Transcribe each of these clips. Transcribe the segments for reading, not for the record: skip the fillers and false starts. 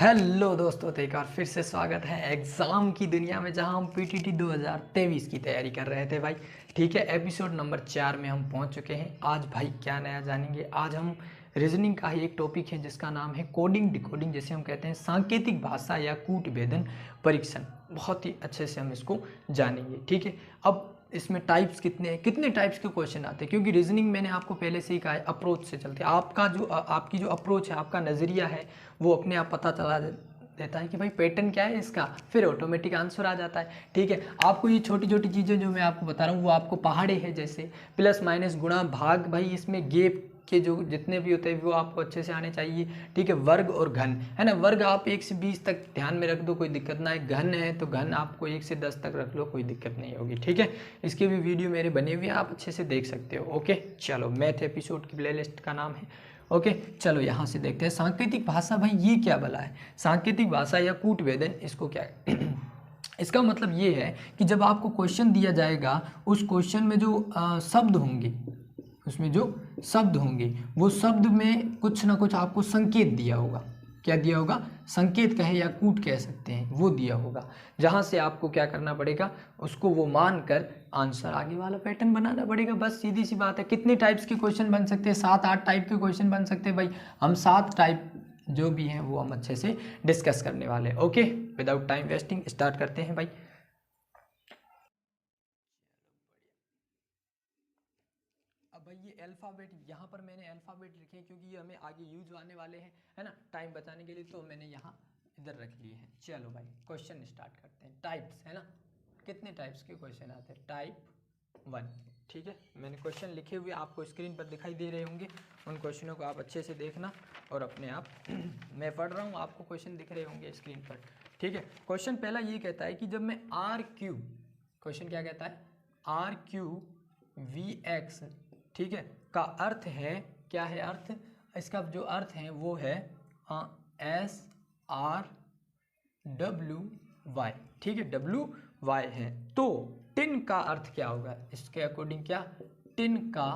Hello दोस्तों, तो एक बार फिर से स्वागत है एग्ज़ाम की दुनिया में, जहां हम पीटीटी 2023 की तैयारी कर रहे थे भाई। ठीक है, एपिसोड नंबर 4 में हम पहुंच चुके हैं। आज भाई क्या नया जानेंगे। आज हम रीजनिंग का ही एक टॉपिक है जिसका नाम है कोडिंग डिकोडिंग, जैसे हम कहते हैं सांकेतिक भाषा या कूट भेदन परीक्षण। बहुत ही अच्छे से हम इसको जानेंगे। ठीक है, अब इसमें टाइप्स कितने टाइप्स के क्वेश्चन आते हैं, क्योंकि रीजनिंग मैंने आपको पहले से ही कहा है अप्रोच से चलते हैं। आपकी जो अप्रोच है, आपका नज़रिया है, वो अपने आप पता चला देता है कि भाई पैटर्न क्या है इसका, फिर ऑटोमेटिक आंसर आ जाता है। ठीक है, आपको ये छोटी छोटी चीज़ें जो मैं आपको बता रहा हूँ वो आपको पहाड़े हैं, जैसे प्लस माइनस गुणा भाग, भाई इसमें गेप के जो जितने भी होते हैं वो आपको अच्छे से आने चाहिए। ठीक है, वर्ग और घन है ना, वर्ग आप 1 से 20 तक ध्यान में रख दो, कोई दिक्कत ना है। घन है तो घन आपको 1 से 10 तक रख लो, कोई दिक्कत नहीं होगी। ठीक है, इसके भी वीडियो मेरे बने हुए हैं, आप अच्छे से देख सकते हो। ओके चलो, मैथ एपिसोड की प्लेलिस्ट का नाम है। ओके चलो यहाँ से देखते हैं सांकेतिक भाषा। भाई ये क्या भला है सांकेतिक भाषा या कूट भेदन, इसको क्या है इसका मतलब ये है कि जब आपको क्वेश्चन दिया जाएगा, उस क्वेश्चन में जो शब्द होंगे, उसमें जो शब्द होंगे वो शब्द में कुछ ना कुछ आपको संकेत दिया होगा। क्या दिया होगा? संकेत कहे या कूट कह सकते हैं, वो दिया होगा, जहाँ से आपको क्या करना पड़ेगा, उसको वो मानकर आंसर आगे वाला पैटर्न बनाना पड़ेगा। बस सीधी सी बात है। कितने टाइप्स के क्वेश्चन बन सकते हैं? 7-8 टाइप के क्वेश्चन बन सकते हैं भाई। हम 7 टाइप जो भी हैं वो हम अच्छे से डिस्कस करने वाले हैं। Okay, without time wasting start करते हैं भाई। अब भाई ये अल्फ़ाबेट, यहाँ पर मैंने अल्फ़ाबेट लिखे हैं क्योंकि ये हमें आगे यूज आने वाले हैं, है ना, टाइम बचाने के लिए, तो मैंने यहाँ इधर रख लिए हैं। चलो भाई क्वेश्चन स्टार्ट करते हैं। टाइप्स है ना, कितने टाइप्स के क्वेश्चन आते हैं? टाइप 1। ठीक है, मैंने क्वेश्चन लिखे हुए आपको स्क्रीन पर दिखाई दे रहे होंगे, उन क्वेश्चनों को आप अच्छे से देखना और अपने आप मैं पढ़ रहा हूँ, आपको क्वेश्चन दिख रहे होंगे स्क्रीन पर। ठीक है, क्वेश्चन पहला ये कहता है कि जब मैं RQ, क्वेश्चन क्या कहता है, RQVX, ठीक है, का अर्थ है, क्या है अर्थ, इसका जो अर्थ है वो है SRWY। ठीक है, WY है, तो टिन का अर्थ क्या होगा, इसके अकॉर्डिंग क्या टिन का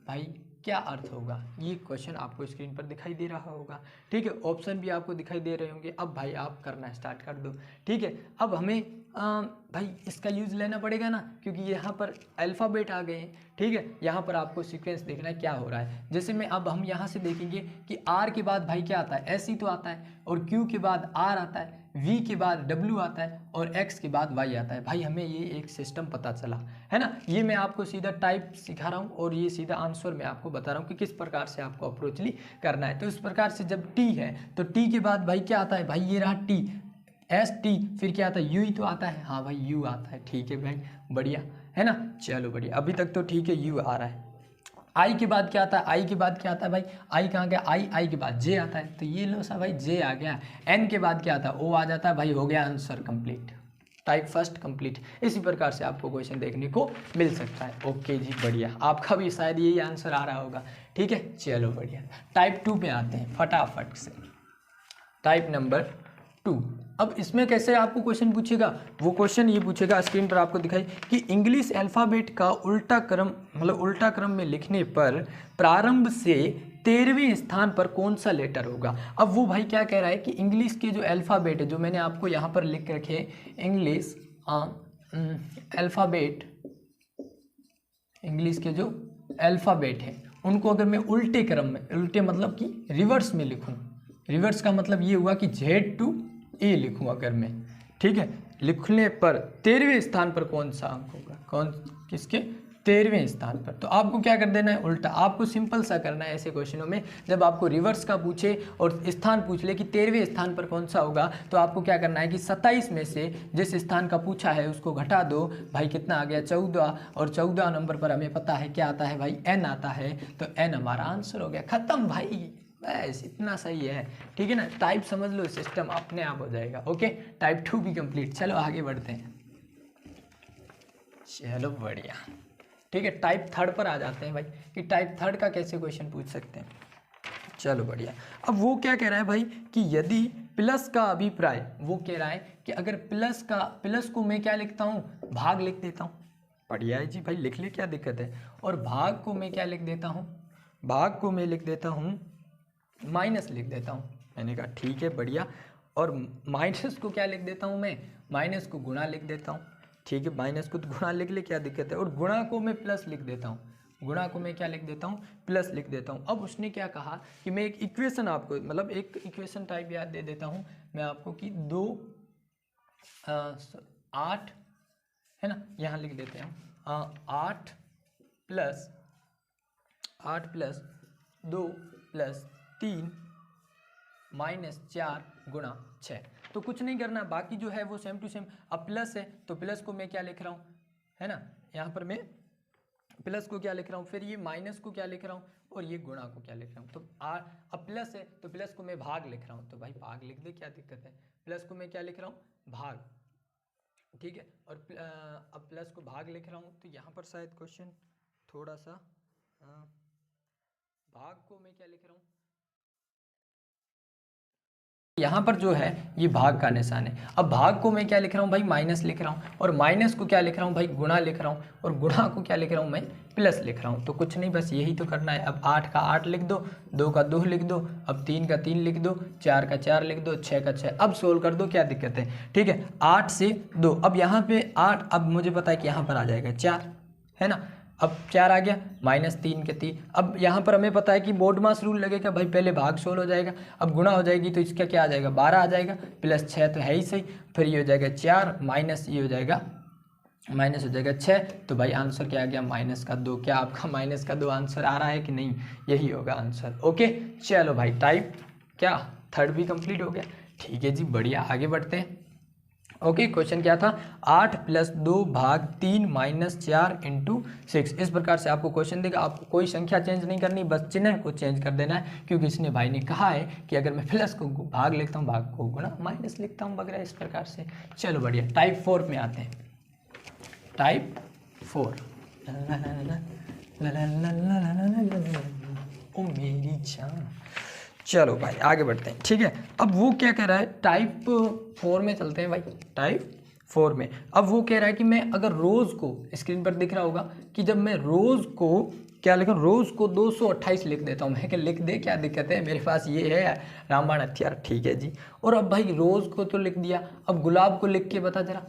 भाई क्या अर्थ होगा, ये क्वेश्चन आपको स्क्रीन पर दिखाई दे रहा होगा। ठीक है, ऑप्शन भी आपको दिखाई दे रहे होंगे। अब भाई आप करना स्टार्ट कर दो। ठीक है, अब हमें भाई इसका यूज़ लेना पड़ेगा ना, क्योंकि यहाँ पर अल्फ़ाबेट आ गए हैं। ठीक है, यहाँ पर आपको सीक्वेंस देखना है क्या हो रहा है। जैसे में अब हम यहाँ से देखेंगे कि R के बाद भाई क्या आता है, S ही तो आता है, और Q के बाद R आता है, V के बाद W आता है, और X के बाद Y आता है। भाई हमें ये एक सिस्टम पता चला है ना। ये मैं आपको सीधा टाइप सिखा रहा हूँ और ये सीधा आंसर मैं आपको बता रहा हूँ कि किस प्रकार से आपको अप्रोचली करना है। तो इस प्रकार से जब T है तो T के बाद भाई क्या आता है, भाई ये रहा T, ST, फिर क्या आता है, U ही तो आता है। हाँ भाई U आता है। ठीक है भाई, बढ़िया है ना। चलो बढ़िया, अभी तक तो ठीक है, U आ रहा है। आई के बाद क्या आता है, आई के बाद क्या आता है भाई, आई कहाँ गया, आई के बाद जे आता है, तो ये लो सा भाई जे आ गया। एन के बाद क्या आता है, ओ आ जाता है। भाई हो गया answer complete, type first complete. इसी प्रकार से आपको क्वेश्चन देखने को मिल सकता है। ओके जी, बढ़िया, आपका भी शायद यही आंसर आ रहा होगा। ठीक है, चलो बढ़िया। टाइप 2 पे आते हैं फटाफट से। Type number 2। अब इसमें कैसे आपको क्वेश्चन पूछेगा, वो क्वेश्चन ये पूछेगा, स्क्रीन पर आपको दिखाई कि इंग्लिश अल्फ़ाबेट का उल्टा क्रम, मतलब उल्टा क्रम में लिखने पर प्रारंभ से 13वें स्थान पर कौन सा लेटर होगा। अब वो भाई क्या कह रहा है कि इंग्लिश के जो अल्फ़ाबेट है, जो मैंने आपको यहाँ पर लिख के रखे इंग्लिश अल्फ़ाबेट, इंग्लिश के जो अल्फ़ाबेट हैं उनको अगर मैं उल्टे क्रम में, उल्टे मतलब कि रिवर्स में लिखूँ, रिवर्स का मतलब ये हुआ कि Z to A लिखूँ अगर मैं, ठीक है, लिखने पर 13वें स्थान पर कौन सा अंक होगा, कौन किसके 13वें स्थान पर। तो आपको क्या कर देना है, उल्टा। आपको सिंपल सा करना है ऐसे क्वेश्चनों में, जब आपको रिवर्स का पूछे और स्थान पूछ ले कि 13वें स्थान पर कौन सा होगा, तो आपको क्या करना है कि 27 में से जिस स्थान का पूछा है उसको घटा दो। भाई कितना आ गया, 14, और 14 नंबर पर हमें पता है क्या आता है भाई, N आता है, तो N हमारा आंसर हो गया। खत्म भाई, बस इतना सही है। ठीक है ना, टाइप समझ लो, सिस्टम अपने आप हो जाएगा। ओके, टाइप 2 भी कंप्लीट। चलो आगे बढ़ते हैं। चलो बढ़िया, ठीक है, टाइप 3 पर आ जाते हैं भाई कि टाइप 3 का कैसे क्वेश्चन पूछ सकते हैं। चलो बढ़िया। अब वो क्या कह रहा है भाई कि यदि प्लस का अभिप्राय, वो कह रहा है कि अगर प्लस को मैं क्या लिखता हूँ, भाग लिख देता हूँ। बढ़िया है जी भाई, लिख ले, क्या दिक्कत है। और भाग को मैं क्या लिख देता हूँ, भाग को मैं लिख देता हूँ माइनस लिख देता हूँ। मैंने कहा ठीक है बढ़िया। और माइनस को क्या लिख देता हूँ मैं, माइनस को गुणा लिख देता हूँ, ठीक है, माइनस को तो गुणा लिख ले, क्या दिक्कत है, और गुणा को मैं प्लस लिख देता हूँ, गुणा को मैं क्या लिख देता हूँ, प्लस लिख देता हूँ। अब उसने क्या कहा कि मैं एक इक्वेशन आपको, मतलब एक इक्वेशन टाइप याद दे देता हूँ मैं आपको कि 8 है ना, यहाँ लिख देते हैं 8 प्लस 2 प्लस 3 माइनस 4 गुणा 6। तो कुछ नहीं करना, बाकी जो है वो सेम टू सेम। अब प्लस है तो प्लस को मैं क्या लिख रहा हूँ, है ना, यहाँ पर मैं प्लस को क्या लिख रहा हूँ, फिर ये माइनस को क्या लिख रहा हूँ, और ये गुणा को क्या लिख रहा हूँ। तो अब प्लस है तो प्लस को मैं भाग लिख रहा हूँ, तो भाई भाग लिख दे, क्या दिक्कत है। प्लस को मैं क्या लिख रहा हूँ, भाग, ठीक है, और अब प्लस को भाग लिख रहा हूँ। तो यहाँ पर शायद क्वेश्चन थोड़ा सा, भाग को मैं क्या लिख रहा हूँ, यहाँ पर जो है ये भाग का निशान है। अब भाग को मैं क्या लिख रहा हूँ भाई, माइनस लिख रहा हूँ, और माइनस को क्या लिख रहा हूँ भाई, गुणा लिख रहा हूँ, और गुणा को क्या लिख रहा हूँ मैं, प्लस लिख रहा हूँ। तो कुछ नहीं, बस यही तो करना है। अब 8 का 8 लिख दो, 2 का 2 लिख दो, अब 3 का 3 लिख दो, 4 का 4 लिख दो, 6 का 6। अब सोल्व कर दो, क्या दिक्कत है, ठीक है। 8 से 2, अब यहाँ पे 8, अब मुझे पता है कि यहाँ पर आ जाएगा 4, है ना। अब 4 आ गया, माइनस 3 के 3। अब यहाँ पर हमें पता है कि बोर्ड मास रूल लगेगा भाई, पहले भाग सोल्व हो जाएगा, अब गुणा हो जाएगी तो इसका क्या आ जाएगा, 12 आ जाएगा, प्लस 6 तो है ही सही, फिर ये हो जाएगा 4 माइनस ये हो जाएगा, माइनस हो जाएगा 6। तो भाई आंसर क्या आ गया, माइनस का 2। क्या आपका माइनस का 2 आंसर आ रहा है कि नहीं, यही होगा आंसर। ओके चलो भाई, टाइप क्या थर्ड भी कंप्लीट हो गया, ठीक है जी, बढ़िया, आगे बढ़ते हैं। ओके क्वेश्चन क्या था, 8 प्लस 2 भाग 3 माइनस 4 इंटू 6। इस प्रकार से आपको क्वेश्चन देगा, आपको कोई संख्या चेंज नहीं करनी, बस चिन्ह को चेंज कर देना है, क्योंकि इसने भाई ने कहा है कि अगर मैं प्लस को भाग लिखता हूँ, भाग को गुणा, माइनस लिखता हूँ वगैरह, इस प्रकार से। चलो बढ़िया, टाइप 4 में आते हैं। टाइप 4, ओ मेरी जान। चलो भाई आगे बढ़ते हैं, ठीक है। अब वो क्या कह रहा है, टाइप 4 में चलते हैं भाई, टाइप 4 में। अब वो कह रहा है कि मैं अगर रोज़ को, स्क्रीन पर दिख रहा होगा कि जब मैं रोज़ को क्या लिखूँ, रोज़ को 228 लिख देता हूँ। मैं क्या लिख दे, क्या दिक्कत है, मेरे पास ये है रामबाण हथियार, ठीक है जी। और अब भाई रोज़ को तो लिख दिया, अब गुलाब को लिख के बता जरा।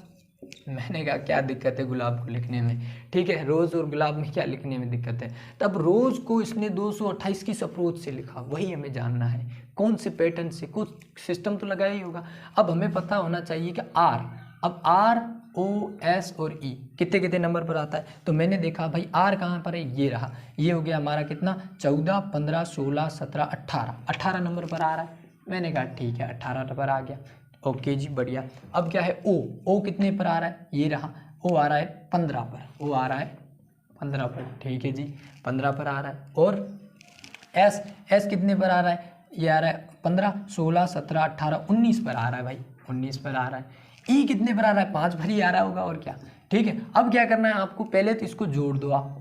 मैंने कहा क्या दिक्कत है गुलाब को लिखने में, ठीक है, रोज़ और गुलाब में क्या लिखने में दिक्कत है। तब रोज़ को इसने 228 किस अप्रोच से लिखा, वही हमें जानना है, कौन से पैटर्न से, कुछ सिस्टम तो लगाया ही होगा। अब हमें पता होना चाहिए कि आर, अब आर ओ एस और ई कितने कितने नंबर पर आता है। तो मैंने देखा भाई आर कहाँ पर है, ये रहा, ये हो गया हमारा कितना, 14 15 16 17 18 नंबर पर आ रहा है। मैंने कहा ठीक है 18 पर आ गया, ओके जी बढ़िया। अब क्या है ओ कितने पर आ रहा है, ये रहा, ओ आ रहा है 15 पर, ओ आ रहा है 15 पर, ठीक है जी 15 पर आ रहा है। और एस कितने पर आ रहा है, ये आ रहा है 15 16 17 18 19 पर आ रहा है भाई, 19 पर आ रहा है। ई कितने पर आ रहा है, 5 पर ही आ रहा होगा, और क्या, ठीक है। अब क्या करना है आपको, पहले तो इसको जोड़ दो आप,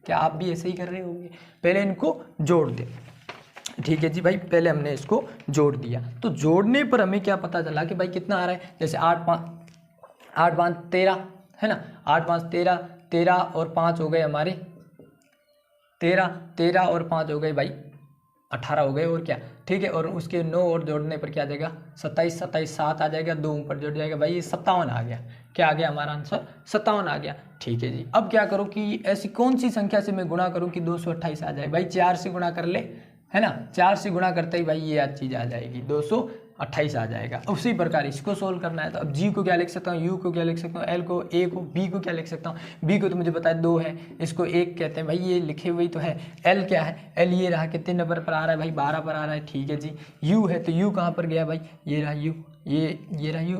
क्या आप भी ऐसे ही कर रहे होंगे, पहले इनको जोड़ दे, ठीक है जी भाई। पहले हमने इसको जोड़ दिया, तो जोड़ने पर हमें क्या पता चला कि भाई कितना आ रहा है, जैसे 8 5 13 है ना, 8 5 13, 13 और 5 हो गए हमारे 13 और 5 हो गए भाई 18 हो गए, और क्या, ठीक है। और उसके 9 और जोड़ने पर क्या आ जाएगा, 27 7 आ जाएगा, 2 ऊपर जुड़ जाएगा भाई, ये 57 आ गया। क्या आ गया हमारा आंसर, 57 आ गया, ठीक है जी। अब क्या करो कि ऐसी कौन सी संख्या से मैं गुणा करूं कि 228 आ जाए, भाई 4 से गुणा कर ले, है ना, 4 से गुणा करते ही भाई ये चीज़ आ जाएगी, 228 आ जाएगा। उसी प्रकार इसको सोल्व करना है, तो अब जी को क्या लिख सकता हूँ, यू को क्या लिख सकता हूँ, एल को, ए को, बी को क्या लिख सकता हूँ, बी को तो मुझे पता है 2 है, इसको 1 कहते हैं भाई, ये लिखे हुए तो है। एल क्या है, एल ये रहा, कितने नंबर पर आ रहा है भाई, 12 पर आ रहा है, ठीक है जी। यू है तो यू कहाँ पर गया भाई, ये रहा यू, ये रहा यू,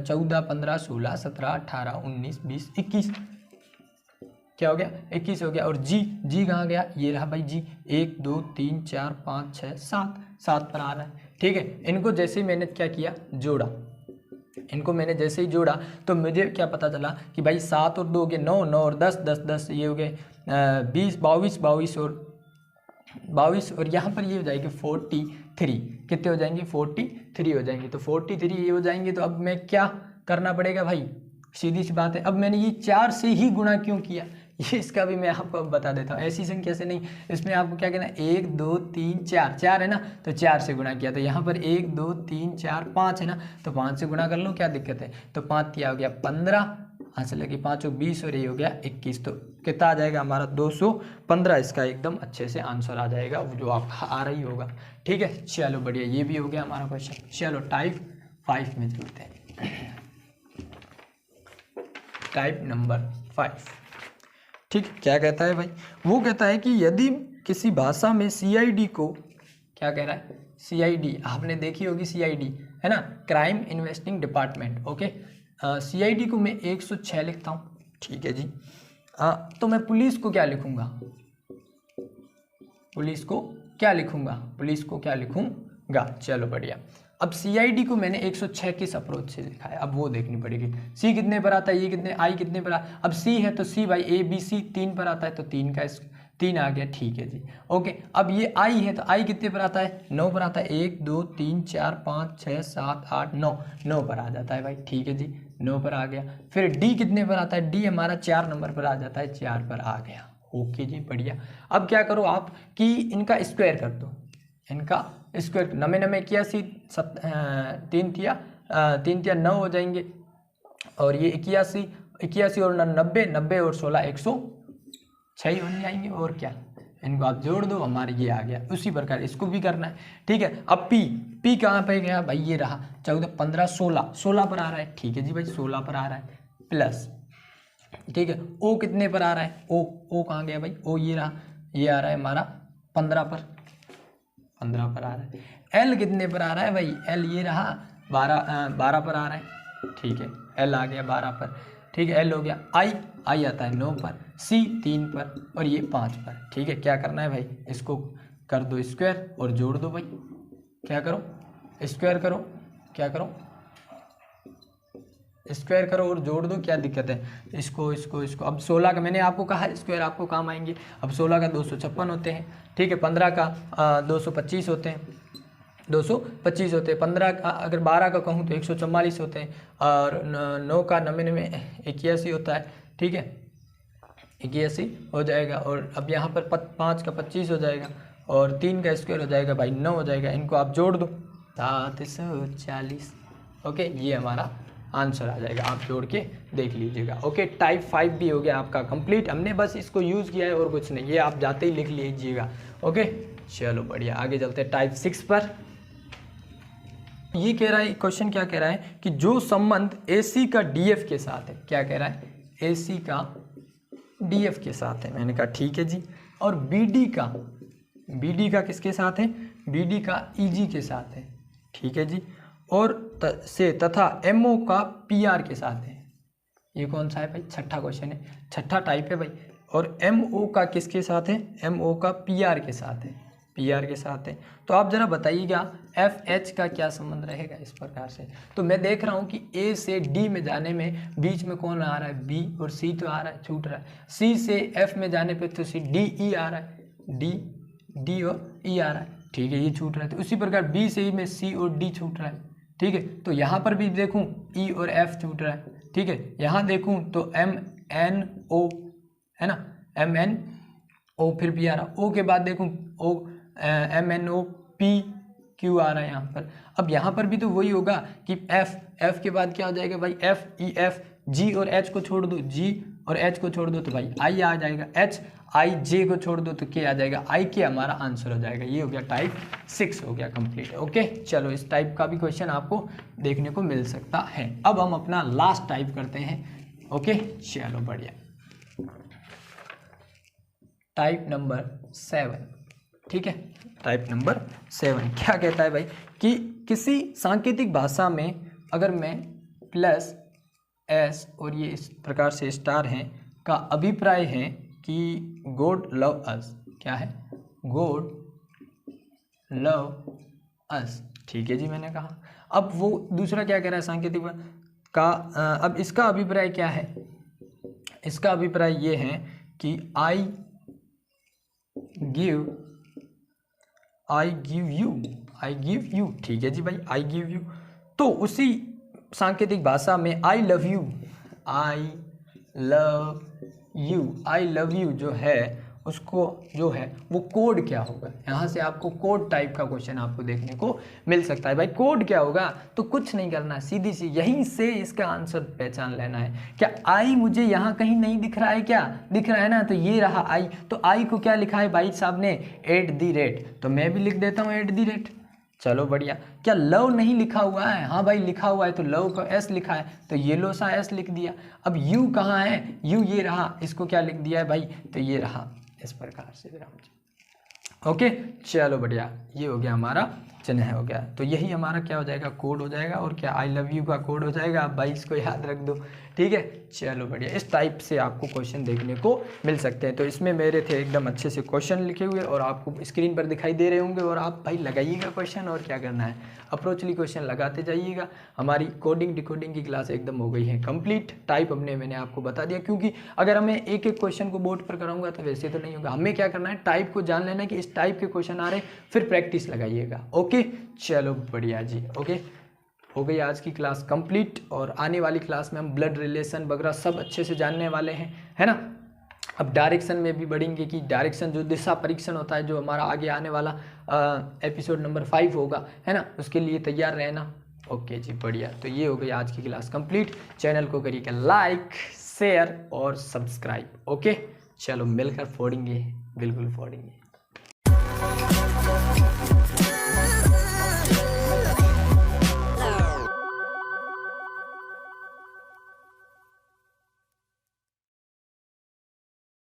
14 15 16 17 18 19 20 21, क्या हो गया 21 हो गया। और जी कहाँ गया, ये रहा भाई जी, 1 2 3 4 5 6 7 पर आ रहा है, ठीक है। इनको जैसे ही मैंने क्या किया, जोड़ा, इनको मैंने जैसे ही जोड़ा तो मुझे क्या पता चला कि भाई 7 और 2 हो गए 9, 9 और 10 10 10, ये हो गए 20 22 और 22, और यहाँ पर ये हो जाएगी 43, कितने हो जाएंगे 43 हो जाएंगे, तो 43 ये हो जाएंगे। तो अब मैं क्या करना पड़ेगा भाई, सीधी सी बात है, अब मैंने ये 4 से ही गुणा क्यों किया, ये इसका भी मैं आपको अब बता देता हूँ, ऐसी संख्या से नहीं, इसमें आपको क्या कहना है 1 2 3 4, 4 है ना, तो 4 से गुणा किया, तो यहाँ पर 1 2 3 4 5 है ना, तो 5 से गुणा कर लो, क्या दिक्कत है। तो 5 तिया हो गया 15, हाँ से लगी 5 20 और ये हो गया 21, तो कितना आ जाएगा हमारा 215। इसका एकदम अच्छे से आंसर आ जाएगा, जो आपका आ रही होगा। ठीक है, चलो बढ़िया, ये भी हो गया हमारा क्वेश्चन। चलो टाइप 5 में चलते हैं। टाइप नंबर 5, ठीक, क्या कहता है भाई, वो कहता है कि यदि किसी भाषा में CID को, क्या कह रहा है, CID आपने देखी होगी, CID है ना, crime investing department, okay. CID को मैं 106 लिखता हूँ, ठीक है जी। तो मैं पुलिस को क्या लिखूंगा, पुलिस को क्या लिखूंगा, पुलिस को क्या लिखूंगा। चलो बढ़िया, अब CID को मैंने 106 किस अप्रोच से लिखा है, अब वो देखनी पड़ेगी। C कितने पर आता है, ये कितने, I कितने पर अब C है तो C भाई ABC 3 पर आता है, तो 3 का 3 आ गया, ठीक है जी, ओके। अब ये I है तो I कितने पर आता है, 9 पर आता है, 1 2 3 4 5 6 7 8 9, 9 पर आ जाता है भाई, ठीक है जी, 9 पर आ गया। फिर D कितने पर आता है, D हमारा 4 नंबर पर आ जाता है, 4 पर आ गया, ओके जी, बढ़िया। अब क्या करो आप कि इनका स्क्वायर कर दो, इनका स्क्वायर, नमे नमे 81, 3 तिया 9 हो जाएंगे, और ये 81 और 90, 90 और 16 106 ही होने जाएंगे, और क्या, इनको आप जोड़ दो, हमारे ये आ गया। उसी प्रकार इसको भी करना है, ठीक है। अब P कहाँ पे गया भाई, ये रहा 14 15 16, 16 पर आ रहा है, ठीक है जी भाई, 16 पर आ रहा है, प्लस, ठीक है। O कितने पर आ रहा है, O कहाँ गया भाई, O ये रहा, ये आ रहा है हमारा 15 पर, 15 पर आ रहा है। L कितने पर आ रहा है भाई, L ये रहा 12 पर आ रहा है, ठीक है, L आ गया 12 पर, ठीक है, L हो गया। I आता है 9 पर, C 3 पर, और ये 5 पर, ठीक है। क्या करना है भाई, इसको कर दो स्क्वायर और जोड़ दो भाई, क्या करो, स्क्वायर करो, क्या करो, स्क्वायर करो और जोड़ दो, क्या दिक्कत है, इसको इसको इसको। अब 16 का मैंने आपको कहा स्क्वायर आपको काम आएंगे, अब 16 का 256 होते हैं, ठीक है, 15 का 225 होते हैं, 225 होते हैं, 15 का अगर 12 का कहूँ तो 144 होते हैं, और 9 का 99 81 होता है, ठीक है, 81 हो जाएगा। और अब यहाँ पर 5 का 25 हो जाएगा, और 3 का स्क्वायर हो जाएगा भाई 9 हो जाएगा, इनको आप जोड़ दो 740, ओके, ये हमारा आंसर आ जाएगा, आप जोड़ के देख लीजिएगा, ओके। टाइप 5 भी हो गया आपका कंप्लीट, हमने बस इसको यूज़ किया है और कुछ नहीं, ये आप जाते ही लिख लीजिएगा, ओके। चलो बढ़िया, आगे चलते हैं टाइप 6 पर। ये कह रहा है, क्वेश्चन क्या कह रहा है कि जो संबंध AC का DF के साथ है, क्या कह रहा है, AC का DF के साथ है, मैंने कहा ठीक है जी, और BD का किसके साथ है, BD का EG के साथ है, ठीक है जी, और तथा MO का PR के साथ है। ये कौन सा है भाई, छठा क्वेश्चन है, छठा टाइप है भाई। और MO का किसके साथ है, MO का PR के साथ है, PR के साथ है। तो आप जरा बताइएगा FH का क्या संबंध रहेगा इस प्रकार से। तो मैं देख रहा हूँ कि A से D में जाने में बीच में कौन आ रहा है, B, और C तो आ रहा है, छूट रहा है। C से F में जाने पे तो D E आ रहा है, D और E आ रहा है, ठीक है, ये छूट रहा है। तो उसी प्रकार B से E में C और D छूट रहा है, ठीक है। तो यहाँ पर भी देखूँ E और F छूट रहा है, ठीक है। यहाँ देखूँ तो MNO है ना, MNO फिर भी आ रहा, O के बाद देखूँ MNOPQ आ रहा है यहाँ पर। अब यहाँ पर भी तो वही होगा कि F के बाद क्या हो जाएगा भाई, FEF, G और H को छोड़ दो, G और H को छोड़ दो तो भाई I आ जाएगा, HIJ को छोड़ दो तो K आ जाएगा, IK हमारा आंसर हो जाएगा। ये हो गया टाइप 6 हो गया कंप्लीट, ओके। चलो इस टाइप का भी क्वेश्चन आपको देखने को मिल सकता है। अब हम अपना लास्ट टाइप करते हैं, ओके। चलो बढ़िया, टाइप नंबर 7, ठीक है। टाइप नंबर 7 क्या कहता है भाई कि किसी सांकेतिक भाषा में अगर मैं +S और ये इस प्रकार से स्टार हैं का अभिप्राय है कि गॉड लव अस, क्या है, गॉड लव अस, ठीक है जी, मैंने कहा। अब वो दूसरा क्या कह रहा है सांकेतिक का, अब इसका अभिप्राय क्या है, इसका अभिप्राय ये है कि आई गिव यू, ठीक है जी भाई, आई गिव यू। तो उसी सांकेतिक भाषा में I love you, I love you जो है उसको जो है वो कोड क्या होगा। यहाँ से आपको कोड टाइप का क्वेश्चन आपको देखने को मिल सकता है। भाई कोड क्या होगा, तो कुछ नहीं करना है, सीधी सी यहीं से इसका आंसर पहचान लेना है। क्या आई मुझे यहाँ कहीं नहीं दिख रहा है, क्या दिख रहा है ना, तो ये रहा आई। तो आई को क्या लिखा है भाई साहब ने, @ तो मैं भी लिख देता हूँ @ चलो बढ़िया। क्या लव नहीं लिखा हुआ है, हाँ भाई लिखा हुआ है, तो लव को एस लिखा है तो येलो सा एस लिख दिया। अब यू कहाँ है, यू ये रहा, इसको क्या लिख दिया है भाई, तो ये रहा इस प्रकार से विराम जी। ओके चलो बढ़िया, ये हो गया हमारा चिन्ह हो गया। तो यही हमारा क्या हो जाएगा, कोड हो जाएगा। और क्या आई लव यू का कोड हो जाएगा। आप भाई इसको याद रख दो, ठीक है। चलो बढ़िया, इस टाइप से आपको क्वेश्चन देखने को मिल सकते हैं। तो इसमें मेरे थे एकदम अच्छे से क्वेश्चन लिखे हुए और आपको स्क्रीन पर दिखाई दे रहे होंगे। और आप भाई लगाइएगा क्वेश्चन, और क्या करना है, अप्रोचली क्वेश्चन लगाते जाइएगा। हमारी कोडिंग डिकोडिंग की क्लास एकदम हो गई है कंप्लीट। टाइप मैंने आपको बता दिया, क्योंकि अगर हमें एक एक क्वेश्चन को बोर्ड पर कराऊंगा तो वैसे तो नहीं होगा। हमें क्या करना है, टाइप को जान लेना है कि इस टाइप के क्वेश्चन आ रहे हैं, फिर प्रैक्टिस लगाइएगा। ओके चलो बढ़िया जी। ओके हो गई आज की क्लास कंप्लीट। और आने वाली क्लास में हम ब्लड रिलेशन वगैरह सब अच्छे से जानने वाले हैं, है ना। अब डायरेक्शन में भी बढ़ेंगे कि डायरेक्शन जो दिशा परीक्षण होता है, जो हमारा आगे आने वाला एपिसोड नंबर 5 होगा, है ना, उसके लिए तैयार रहना। ओके जी बढ़िया। तो ये हो गई आज की क्लास कंप्लीट। चैनल को करिएगा लाइक, शेयर और सब्सक्राइब। ओके चलो मिलकर फोड़ेंगे, बिल्कुल फोड़ेंगे।